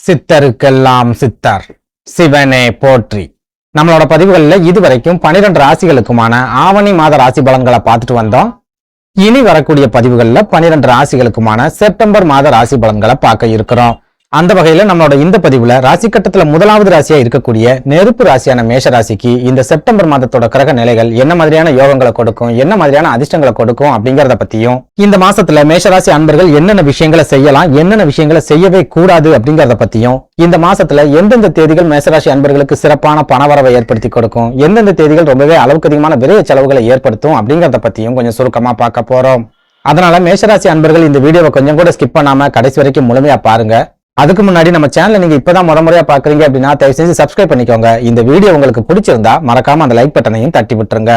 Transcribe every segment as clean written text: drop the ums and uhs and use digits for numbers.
சித்தருக்கெல்லாம் சித்தர் சிவனே போற்றி. நம்மளோட பதிவுகளில் இதுவரைக்கும் 12 ராசிகளுக்குமான ஆவணி மாத ராசி பலன்களை பார்த்துட்டு வந்தோம். இனி வரக்கூடிய பதிவுகளில் 12 ராசிகளுக்குமான செப்டம்பர் மாத ராசி பலன்களை பார்க்க இருக்கிறோம். அந்த வகையில நம்மளோட இந்த பதிவுல ராசி கட்டத்துல முதலாவது ராசியா இருக்கக்கூடிய நெருப்பு ராசியான மேஷ ராசிக்கு இந்த செப்டம்பர் மாதத்தோட கிரக நிலைகள் என்ன மாதிரியான யோகங்களை கொடுக்கும், என்ன மாதிரியான அதிர்ஷ்டங்களை கொடுக்கும் அப்படிங்கறத பத்தியும், இந்த மாசத்துல மேஷராசி அன்பர்கள் என்னென்ன விஷயங்களை செய்யலாம், என்னென்ன விஷயங்களை செய்யவே கூடாது அப்படிங்கறத பத்தியும், இந்த மாசத்துல எந்தெந்த தேதிகள் மேஷராசி அன்பர்களுக்கு சிறப்பான பணவரவை ஏற்படுத்தி கொடுக்கும், எந்தெந்த தேதிகள் ரொம்பவே அளவுக்கு அதிகமான விரைய செலவுகளை ஏற்படுத்தும் அப்படிங்கறத பத்தியும் கொஞ்சம் சுருக்கமா பார்க்க போறோம். அதனால மேஷராசி அன்பர்கள் இந்த வீடியோவை கொஞ்சம் கூட ஸ்கிப் பண்ணாம கடைசி வரைக்கும் முழுமையா பாருங்க. அதுக்கு முன்னாடி நம்ம சேனலை நீங்க இப்பதான் முறையா பாக்குறீங்க அப்படின்னா தயவு செஞ்சு சப்ஸ்கிரைப் பண்ணிக்கோங்க. இந்த வீடியோ உங்களுக்கு பிடிச்சிருந்தா மறக்காம அந்த லைக் பட்டனையும் தட்டி விட்டுருங்க.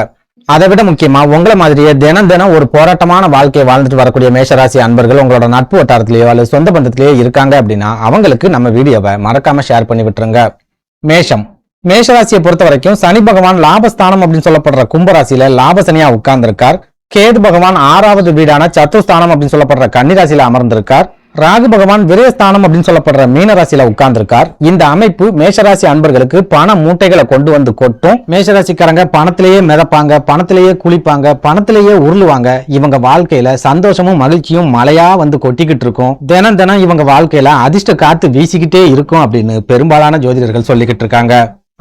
அதை விட முக்கியமா உங்களை மாதிரியே தினம் ஒரு போராட்டமான வாழ்க்கையை வாழ்ந்துட்டு வரக்கூடிய மேஷராசி அன்பர்கள் உங்களோட நட்பு வட்டாரத்திலேயோ அல்லது சொந்த பந்தத்திலேயோ இருக்காங்க அப்படின்னா அவங்களுக்கு நம்ம வீடியோவை மறக்காம ஷேர் பண்ணி விட்டுருங்க. மேஷராசியை பொறுத்த வரைக்கும் சனி பகவான் லாபஸ்தானம் அப்படின்னு சொல்லப்படுற கும்பராசியில லாபசனியா உட்கார்ந்திருக்கார். கேது பகவான் 6வது வீடான சத்துஸ்தானம் அப்படின்னு சொல்லப்படுற கன்னிராசியில அமர்ந்திருக்கார். ராகு பகவான் விரயஸ்தானம் அப்படின்னு சொல்லப்படுற மீனராசியில உட்கார்ந்திருக்கார். இந்த அமைப்பு மேஷராசி அன்பர்களுக்கு பண மூட்டைகளை கொண்டு வந்து கொட்டும். மேஷராசிக்காரங்க பணத்திலேயே மிதப்பாங்க, பணத்திலேயே குளிப்பாங்க, பணத்திலேயே உருளுவாங்க. இவங்க வாழ்க்கையில சந்தோஷமும் மகிழ்ச்சியும் மழையா வந்து கொட்டிக்கிட்டு இருக்கும். தினம் இவங்க வாழ்க்கையில அதிர்ஷ்ட காத்து வீசிக்கிட்டே இருக்கும் அப்படின்னு பெரும்பாலான ஜோதிடர்கள் சொல்லிக்கிட்டு இருக்காங்க.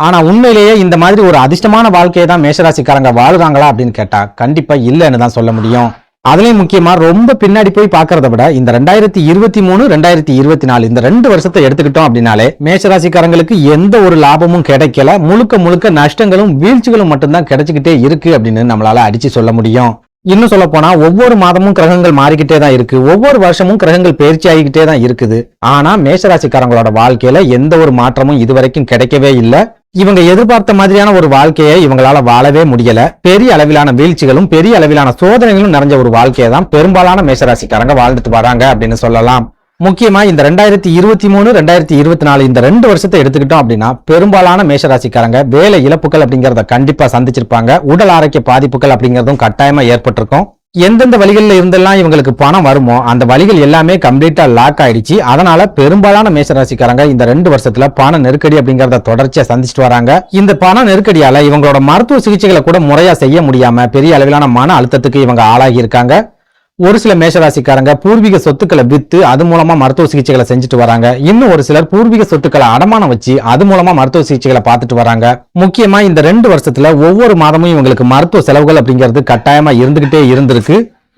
ஆனா உண்மையிலேயே இந்த மாதிரி ஒரு அதிர்ஷ்டமான வாழ்க்கையை தான் மேஷராசிக்காரங்க வாழுறாங்களா அப்படின்னு கேட்டா கண்டிப்பா இல்லைன்னு தான் சொல்ல முடியும். அதுலயும் முக்கியமா ரொம்ப பின்னாடி போய் பாக்குறத விட இந்த 2023, 2024 இந்த 2 வருஷத்தை எடுத்துக்கிட்டோம் அப்படின்னாலே மேஷராசிக்காரங்களுக்கு எந்த ஒரு லாபமும் கிடைக்கல, முழுக்க நஷ்டங்களும் வீழ்ச்சிகளும் மட்டும்தான் கிடைச்சுக்கிட்டே இருக்கு அப்படின்னு நம்மளால அடிச்சு சொல்ல முடியும். இன்னும் சொல்ல போனா ஒவ்வொரு மாதமும் கிரகங்கள் மாறிக்கிட்டே தான் இருக்கு, ஒவ்வொரு வருஷமும் கிரகங்கள் பயிற்சி ஆகிக்கிட்டே தான் இருக்குது. ஆனா மேஷராசிக்காரங்களோட வாழ்க்கையில எந்த ஒரு மாற்றமும் இதுவரைக்கும் கிடைக்கவே இல்லை. இவங்க எதிர்பார்த்த மாதிரியான ஒரு வாழ்க்கையை இவங்களால வாழவே முடியல. பெரிய அளவிலான வீழ்ச்சிகளும் பெரிய அளவிலான சோதனைகளும் நிறைஞ்ச ஒரு வாழ்க்கையை தான் பெரும்பாலான மேஷராசிக்காரங்க வாழ்ந்துட்டு வராங்க அப்படின்னு சொல்லலாம். முக்கியமா இந்த 2023, 2024 இந்த 2 வருஷத்தை எடுத்துக்கிட்டோம் அப்படின்னா பெரும்பாலான மேஷராசிக்காரங்க வேலை இழப்புகள் அப்படிங்கறத கண்டிப்பா சந்திச்சிருப்பாங்க. உடல் ஆரோக்கிய பாதிப்புகள் அப்படிங்கறதும் கட்டாயமா ஏற்பட்டிருக்கும். எந்தெந்த வழிகளில் இருந்தெல்லாம் இவங்களுக்கு பணம் வருமோ அந்த வழிகள் எல்லாமே கம்ப்ளீட்டா லாக் ஆயிடுச்சு. அதனால பெரும்பாலான மேஷராசிக்காரங்க இந்த 2 வருஷத்துல பண நெருக்கடி அப்படிங்கறத தொடர்ச்சியா சந்திச்சுட்டு வராங்க. இந்த பண நெருக்கடியால இவங்களோட மருத்துவ சிகிச்சைகளை கூட முறையா செய்ய முடியாம பெரிய அளவிலான மன அழுத்தத்துக்கு இவங்க ஆளாகி இருக்காங்க. ஒரு சில மேஷராசிக்காரங்க பூர்வீக சொத்துக்களை வித்து அது மூலமா மருத்துவ சிகிச்சைகளை செஞ்சுட்டு வராங்க. இன்னும் ஒரு சிலர் பூர்வீக சொத்துக்களை அடமானம் வச்சு அது மூலமா மருத்துவ சிகிச்சைகளை பார்த்துட்டு வராங்க. முக்கியமா இந்த 2 வருஷத்துல ஒவ்வொரு மாதமும் இவங்களுக்கு மருத்துவ செலவுகள் அப்படிங்கிறது கட்டாயமா இருந்துகிட்டே இருந்திருக்கு.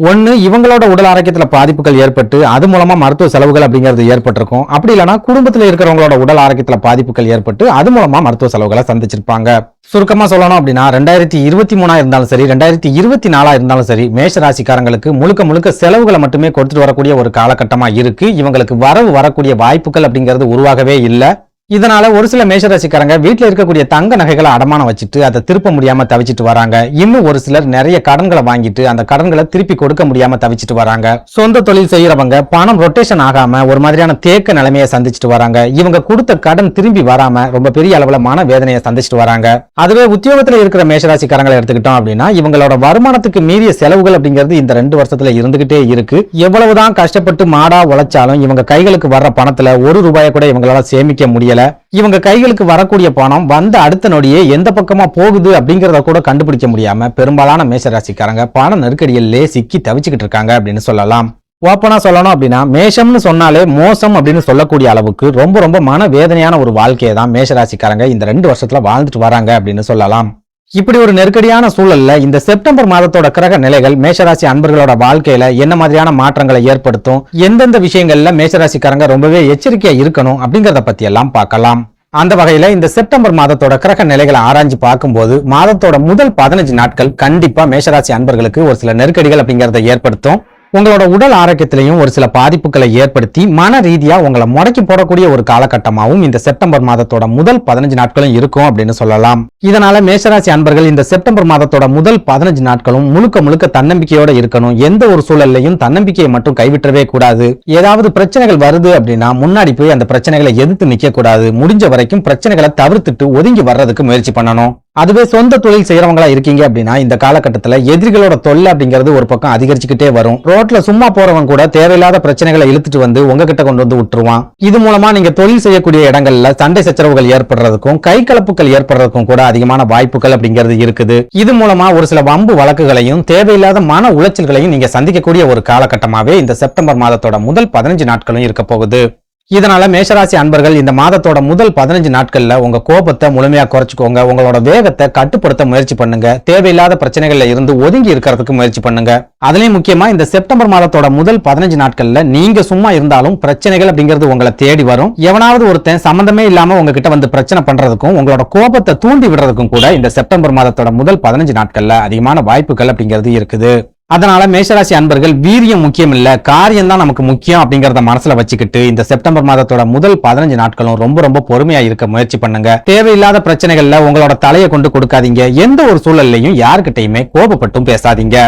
ஒன்னு இவங்களோட உடல் ஆரோக்கியத்துல பாதிப்புகள் ஏற்பட்டு அது மூலமா மருத்துவ செலவுகள் அப்படிங்கிறது ஏற்பட்டிருக்கும். அப்படி இல்லைன்னா குடும்பத்துல இருக்கிறவங்களோட உடல் ஆரோக்கியத்துல பாதிப்புகள் ஏற்பட்டு அது மூலமா மருத்துவ செலவுகளை சந்திச்சிருப்பாங்க. சுருக்கமா சொல்லணும் அப்படின்னா 2023 இருந்தாலும் சரி, 2024 இருந்தாலும் சரி, மேஷராசிக்காரங்களுக்கு முழுக்க செலவுகளை மட்டுமே கொடுத்துட்டு வரக்கூடிய ஒரு காலகட்டமா இருக்கு. இவங்களுக்கு வரக்கூடிய வாய்ப்புகள் அப்படிங்கிறது உருவாகவே இல்லை. இதனால ஒரு சில மேஷராசிக்காரங்க வீட்டுல இருக்கக்கூடிய தங்க நகைகளை அடமானம் வச்சுட்டு அதை திருப்ப முடியாம தவிச்சிட்டு வராங்க. இன்னும் ஒரு சிலர் நிறைய கடன்களை வாங்கிட்டு அந்த கடன்களை திருப்பி கொடுக்க முடியாம தவிச்சிட்டு வராங்க. சொந்த தொழில் செய்யறவங்க பணம் ரொட்டேஷன் ஆகாம ஒரு மாதிரியான தேக்க நிலைமையை சந்திச்சுட்டு வராங்க. இவங்க கொடுத்த கடன் திரும்பி வராம ரொம்ப பெரிய அளவுல மன வேதனையை சந்திச்சுட்டு வராங்க. அதுவே உத்தியோகத்துல இருக்கிற மேஷராசிக்காரங்களை எடுத்துக்கிட்டோம் அப்படின்னா இவங்களோட வருமானத்துக்கு மீறிய செலவுகள் அப்படிங்கிறது இந்த 2 வருஷத்துல இருந்துகிட்டே இருக்கு. எவ்வளவுதான் கஷ்டப்பட்டு மாடா உழைச்சாலும் இவங்க கைகளுக்கு வர்ற பணத்துல ₹1 கூட இவங்களால சேமிக்க முடியல. இவங்க கைகளுக்கு வரக்கூடிய பணம் வந்த அடுத்த நொடியே எந்த பக்கமா போகுது அப்படிங்கறத கூட கண்டுபிடிக்க முடியாம பெரும்பாலான மேஷராசிக்காரங்க பண நெருக்கடியிலே சிக்கி தவிச்சுக்கிட்டு இருக்காங்க அப்படின்னு சொல்லலாம். ஓப்பனா சொல்லணும் அப்படின்னா மேஷம்னு சொன்னாலே மோசம் அப்படின்னு சொல்லக்கூடிய அளவுக்கு ரொம்ப மன வேதனையான ஒரு வாழ்க்கையை தான் மேஷராசிக்காரங்க இந்த 2 வருஷத்துல வாழ்ந்துட்டு வராங்க அப்படின்னு சொல்லலாம். இப்படி ஒரு நெருக்கடியான சூழல்ல இந்த செப்டம்பர் மாதத்தோட கிரக நிலைகள் மேஷராசி அன்பர்களோட வாழ்க்கையில என்ன மாதிரியான மாற்றங்களை ஏற்படுத்தும், எந்தெந்த விஷயங்கள்ல மேஷராசிக்காரங்க ரொம்பவே எச்சரிக்கையா இருக்கணும் அப்படிங்கறத பத்தி எல்லாம் பார்க்கலாம். அந்த வகையில இந்த செப்டம்பர் மாதத்தோட கிரக நிலைகளை ஆராய்ஞ்சு பார்க்கும்போது மாதத்தோட முதல் 15 நாட்கள் கண்டிப்பா மேஷராசி அன்பர்களுக்கு ஒரு சில நெருக்கடிகள் அப்படிங்கறத ஏற்படுத்தும். உங்களோட உடல் ஆரோக்கியத்திலையும் ஒரு சில பாதிப்புகளை ஏற்படுத்தி மன ரீதியா உங்களை முடக்கி போடக்கூடிய ஒரு காலகட்டமாகவும் இந்த செப்டம்பர் மாதத்தோட முதல் 15 நாட்களும் இருக்கும் அப்படின்னு சொல்லலாம். இதனால மேஷராசி அன்பர்கள் இந்த செப்டம்பர் மாதத்தோட முதல் 15 நாட்களும் முழுக்க தன்னம்பிக்கையோட இருக்கணும். எந்த ஒரு சூழல்லையும் தன்னம்பிக்கையை மட்டும் கைவிட்டவே கூடாது. ஏதாவது பிரச்சனைகள் வருது அப்படின்னா முன்னாடி போய் அந்த பிரச்சனைகளை எதிர்த்து நிக்க கூடாது. முடிஞ்ச வரைக்கும் பிரச்சனைகளை தவிர்த்துட்டு ஒதுங்கி வர்றதுக்கு முயற்சி பண்ணணும். அதுவே சொந்த தொழில் செய்யறவங்களா இருக்கீங்க அப்படின்னா இந்த காலகட்டத்துல எதிரிகளோட தொல்லை அப்படிங்கிறது ஒரு பக்கம் அதிகரிச்சுக்கிட்டே வரும். ரோட்ல சும்மா போறவங்க கூட தேவையில்லாத பிரச்சனைகளை இழுத்துட்டு வந்து உங்ககிட்ட கொண்டு வந்து விட்டுருவான். இது மூலமா நீங்க தொழில் செய்யக்கூடிய இடங்கள்ல சண்டை சச்சரவுகள் ஏற்படுறதுக்கும் கை கலப்புகள் ஏற்படுறதுக்கும் கூட அதிகமான வாய்ப்புகள் அப்படிங்கிறது இருக்குது. இது மூலமா ஒரு சில வம்பு வழக்குகளையும் தேவையில்லாத மன உளைச்சல்களையும் நீங்க சந்திக்கக்கூடிய ஒரு காலகட்டமாவே இந்த செப்டம்பர் மாதத்தோட முதல் 15 நாட்களும் இருக்க போகுது. இதனால மேஷராசி அன்பர்கள் இந்த மாதத்தோட முதல் 15 நாட்கள்ல உங்க கோபத்தை முழுமையா குறைச்சுக்கோங்க. உங்களோட வேகத்தை கட்டுப்படுத்த முயற்சி பண்ணுங்க. தேவையில்லாத பிரச்சனைகள்ல இருந்து ஒதுங்கி இருக்கிறதுக்கு முயற்சி பண்ணுங்க. அதுலயும் முக்கியமா இந்த செப்டம்பர் மாதத்தோட முதல் 15 நாட்கள்ல நீங்க சும்மா இருந்தாலும் பிரச்சனைகள் அப்படிங்கிறது உங்களை தேடி வரும். எவனாவது ஒருத்தன் சம்பந்தமே இல்லாம உங்ககிட்ட வந்து பிரச்சனை பண்றதுக்கும் உங்களோட கோபத்தை தூண்டி விடுறதுக்கும் கூட இந்த செப்டம்பர் மாதத்தோட முதல் 15 நாட்கள்ல அதிகமான வாய்ப்புகள் அப்படிங்கிறது இருக்குது. அதனால மேஷராசி அன்பர்கள் வீரியம் முக்கியம் இல்ல, காரியம் தான் நமக்கு முக்கியம் அப்படிங்கறத மனசுல வச்சுக்கிட்டு இந்த செப்டம்பர் மாதத்தோட முதல் 15 நாட்களும் ரொம்ப பொறுமையா இருக்க முயற்சி பண்ணுங்க. தேவையில்லாத பிரச்சனைகள்ல உங்களோட தலையை கொண்டு கொடுக்காதீங்க. எந்த ஒரு சூழல்லையும் யாருக்கிட்டையுமே கோபப்பட்டும் பேசாதீங்க.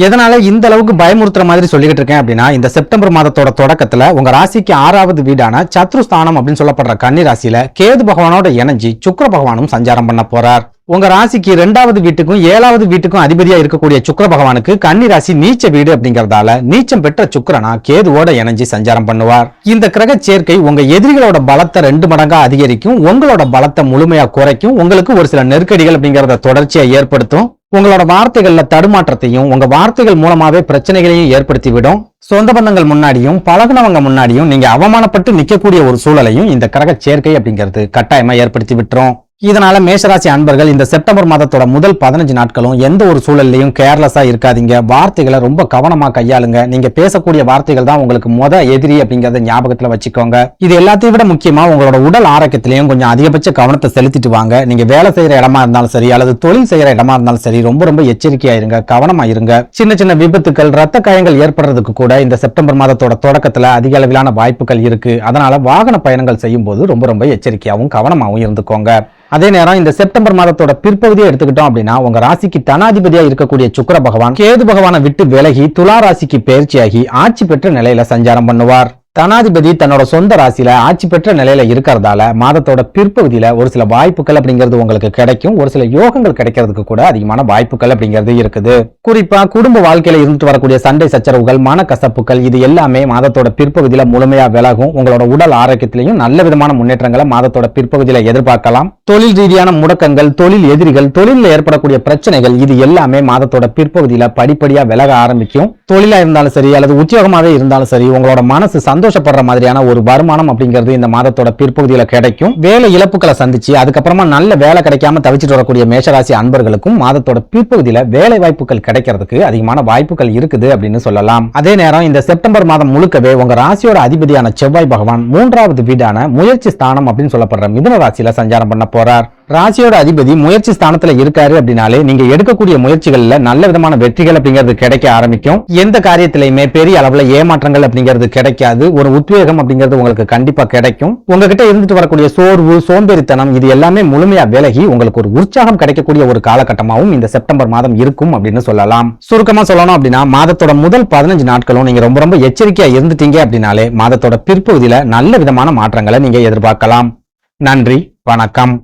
எதனால இந்த அளவுக்கு பயமுறுத்துற மாதிரி சொல்லிக்கிட்டு இருக்கேன் அப்படின்னா இந்த செப்டம்பர் மாதத்தோட தொடக்கத்துல உங்க ராசிக்கு 6வது வீடான சத்ருஸ்தானம் அப்படின்னு சொல்லப்படுற கன்னி ராசியில கேது பகவானோட இணைஞ்சி சுக்கிர பகவானும் சஞ்சாரம் பண்ண போறார். உங்க ராசிக்கு 2வது வீட்டுக்கும் 7வது வீட்டுக்கும் அதிபதியா இருக்கக்கூடிய சுக்கிர பகவானுக்கு கன்னி ராசி நீச்ச வீடு அப்படிங்கறதால நீச்சம் பெற்ற சுக்கிரனா கேதுவோட இணைஞ்சு சஞ்சாரம் பண்ணுவார். இந்த கிரக சேர்க்கை உங்க எதிரிகளோட பலத்தை 2 மடங்கா அதிகரிக்கும். உங்களோட பலத்தை முழுமையா குறைக்கும். உங்களுக்கு ஒரு சில நெருக்கடிகள் அப்படிங்கறத தொடர்ச்சியா ஏற்படுத்தும். உங்களோட வார்த்தைகள்ல தடுமாற்றத்தையும் உங்க வார்த்தைகள் மூலமாவே பிரச்சனைகளையும் ஏற்படுத்தி விடும். சொந்த பந்தங்கள் முன்னாடியும் பழகுனவங்க முன்னாடியும் நீங்க அவமானப்பட்டு நிக்கக்கூடிய ஒரு சூழலையும் இந்த கிரக சேர்க்கை அப்படிங்கிறது கட்டாயமா ஏற்படுத்தி விட்டுரும். இதனால மேஷராசி அன்பர்கள் இந்த செப்டம்பர் மாதத்தோட முதல் 15 நாட்களும் எந்த ஒரு சூழல்லையும் கேர்லெஸ்ஸா இருக்காதீங்க. வார்த்தைகளை ரொம்ப கவனமா கையாளுங்க. நீங்க பேசக்கூடிய வார்த்தைகள் தான் உங்களுக்கு எதிரி அப்படிங்கறத ஞாபகத்துல வச்சுக்கோங்க. இது எல்லாத்தையும் விட முக்கியமா உங்களோட உடல் ஆரோக்கியத்திலையும் கொஞ்சம் அதிகபட்ச கவனத்தை செலுத்திட்டு வாங்க. நீங்க வேலை செய்யற இடமா இருந்தாலும் சரி அல்லது தொழில் செய்யற இடமா இருந்தாலும் சரி ரொம்ப எச்சரிக்கையா இருங்க, கவனமா இருங்க. சின்ன விபத்துக்கள் ரத்த காயங்கள் ஏற்படுறதுக்கு கூட இந்த செப்டம்பர் மாதத்தோட தொடக்கத்துல அதிக அளவிலான வாய்ப்புகள் இருக்கு. அதனால வாகன பயணங்கள் செய்யும் போது ரொம்ப எச்சரிக்கையாவும் கவனமாவும் இருந்துக்கோங்க. அதே நேரம் இந்த செப்டம்பர் மாதத்தோட பிற்பகுதியை எடுத்துக்கிட்டோம் அப்படின்னா உங்க ராசிக்கு தனாதிபதியா இருக்கக்கூடிய சுக்கிர பகவான் கேது பகவானை விட்டு விலகி துலா ராசிக்கு பயிற்சியாகி ஆட்சி பெற்ற நிலையில சஞ்சாரம் பண்ணுவார். தனாதிபதி தன்னோட சொந்த ராசியில ஆட்சி பெற்ற நிலையில இருக்கிறதால மாதத்தோட பிற்பகுதியில ஒரு சில வாய்ப்புகள் அப்படிங்கிறது உங்களுக்கு கிடைக்கும். ஒரு சில யோகங்கள் கிடைக்கிறதுக்கு கூட அதிகமான வாய்ப்புகள் அப்படிங்கிறது இருக்குது. குறிப்பா குடும்ப வாழ்க்கையில இருந்துட்டு வரக்கூடிய சண்டை சச்சரவுகள் மனக்கசப்புகள் இது எல்லாமே மாதத்தோட பிற்பகுதியில முழுமையா விலகும். உங்களோட உடல் ஆரோக்கியத்திலையும் நல்ல விதமான முன்னேற்றங்களை மாதத்தோட பிற்பகுதியில எதிர்பார்க்கலாம். தொழில் ரீதியான முடக்கங்கள், தொழில் எதிரிகள், தொழிலில் ஏற்படக்கூடிய பிரச்சனைகள் இது எல்லாமே மாதத்தோட பிற்பகுதியில படிப்படியா விலக ஆரம்பிக்கும். தொழிலா இருந்தாலும் சரி அல்லது உத்தியோகமாவே இருந்தாலும் சரி உங்களோட மனசு சந்தோஷப்படுற மாதிரியான ஒரு வருமானம் அப்படிங்கிறது இந்த மாதத்தோட பிற்பகுதியில கிடைக்கும். வேலை இழப்புகளை சந்திச்சு அதுக்கப்புறமா நல்ல வேலை கிடைக்காம தவிச்சிட்டு வரக்கூடிய மேஷராசி அன்பர்களுக்கும் மாதத்தோட பிற்பகுதியில வேலை வாய்ப்புகள் கிடைக்கிறதுக்கு அதிகமான வாய்ப்புகள் இருக்குது அப்படின்னு சொல்லலாம். அதே நேரம் இந்த செப்டம்பர் மாதம் முழுக்கவே உங்க ராசியோட அதிபதியான செவ்வாய் பகவான் 3வது வீடான முயற்சி ஸ்தானம் அப்படின்னு சொல்லப்படுற மிதுன ராசியில சஞ்சாரம் பண்ண போறார். ராசியோட அதிபதி முயற்சி ஸ்தானத்துல இருக்காரு அப்படின்னாலே நீங்க எடுக்கக்கூடிய முயற்சிகள்ல நல்ல விதமான வெற்றிகள் அப்படிங்கிறது கிடைக்க ஆரம்பிக்கும். எந்த காரியத்திலையுமே பெரிய அளவுல ஏமாற்றங்கள் அப்படிங்கிறது கிடைக்காது. ஒரு உத்வேகம் அப்படிங்கிறது உங்களுக்கு கண்டிப்பா கிடைக்கும். உங்ககிட்ட இருந்துட்டு வரக்கூடிய சோர்வு, சோம்பேறித்தனம் இது எல்லாமே முழுமையா விலகி உங்களுக்கு ஒரு உற்சாகம் கிடைக்கக்கூடிய ஒரு காலகட்டமாகவும் இந்த செப்டம்பர் மாதம் இருக்கும் அப்படின்னு சொல்லலாம். சுருக்கமா சொல்லணும் அப்படின்னா மாதத்தோட முதல் 15 நாட்களும் நீங்க ரொம்ப எச்சரிக்கையா இருந்துட்டீங்க அப்படின்னாலே மாதத்தோட பிற்பகுதியில நல்ல விதமான மாற்றங்களை நீங்க எதிர்பார்க்கலாம். நன்றி, வணக்கம்.